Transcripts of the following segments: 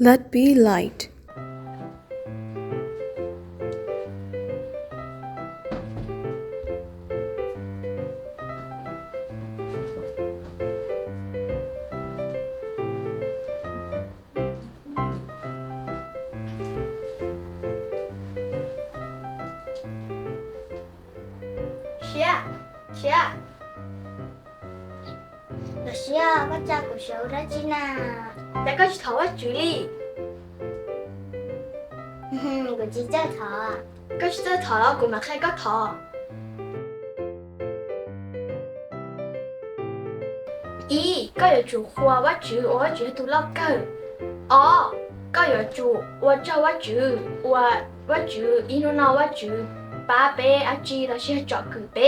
Let be light. Chia,老师啊，我照顾小的子呢。大家去头啊住哩，我只在头啊。跟住頭啦，顧埋開個頭。咦，今日做花我住喺度撈鳩。哦，今日做我做我住，因為我住爸爸阿姐老師做佢爸。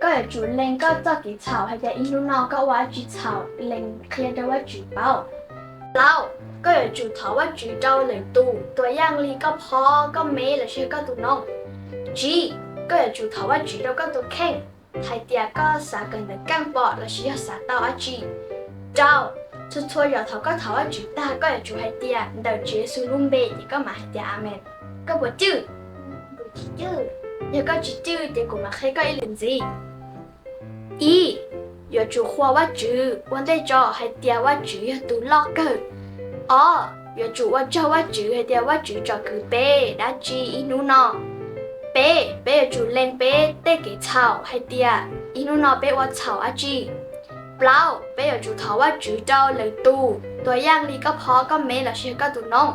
今日做另個做幾炒，係嘅，因為我話住炒另佢就話住包。撈。ก็อย่าจูถาว่าจูเจ้าเหลือตูตัวย่างลีก็พอก็เมย์หรือเชื่อก็ตัวน้องจีก็อย่าจูถาว่าจูเราก็ตัวเข่งไทยเตียก็สากันแต่ก้างปอดหรือเชื่อสาเต้าอาจีเจ้าชัวร์อย่าถาก็ถาว่าจูตาก็อย่าจูให้เตียเดี๋ยวจูสูรุ่มเบย์ก็มาให้เตียอาเมนก็บวจื้ออย่าก็จื้อเดี๋ยวกูมาให้ก็อีหลินซีอีอย่าจูหัวว่าจูวันได้จ่อให้เตียว่าจูอย่าตูลอกเกิดอ๋ออย่าจูว่าเจ้าว่าจือให้เดียวว่าจือจอคือเป้ด้าจีอีนูนอเป้อย่าจูเล่งเป้เต้กี่เฉาให้เดียอีนูนอเป้ว่าเฉาอาจีเปล่าเป้อย่าจูถาว่าจือเจ้าเลยตูตัวย่างลีก็พอก็เมแล้วเชื่อก็ตัวน้อง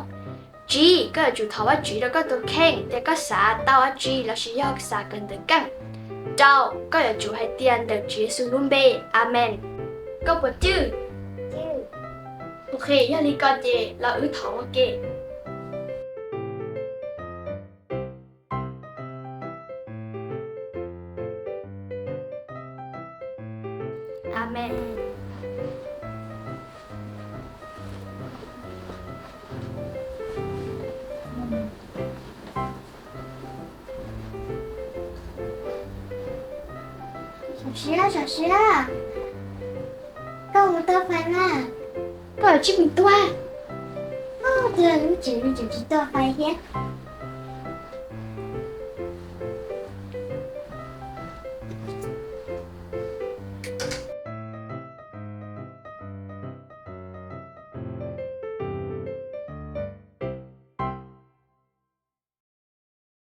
จีก็อย่าจูถาว่าจือแล้วก็ตัวเข่งแต่ก็สาเต้าอาจีแล้วเชื่อสากันเด็กกังเจ้าก็อย่าจูให้เตียนเด็กจีสุรุ่มเป้อาเมนก็ปวดจื้อโอเคอย่าลีก่อนเจเราถามว่าเกอาเมน小石啊，跟我们多烦啊！ก็อย่าชิบมีตัว哦，对，你只是多烦些。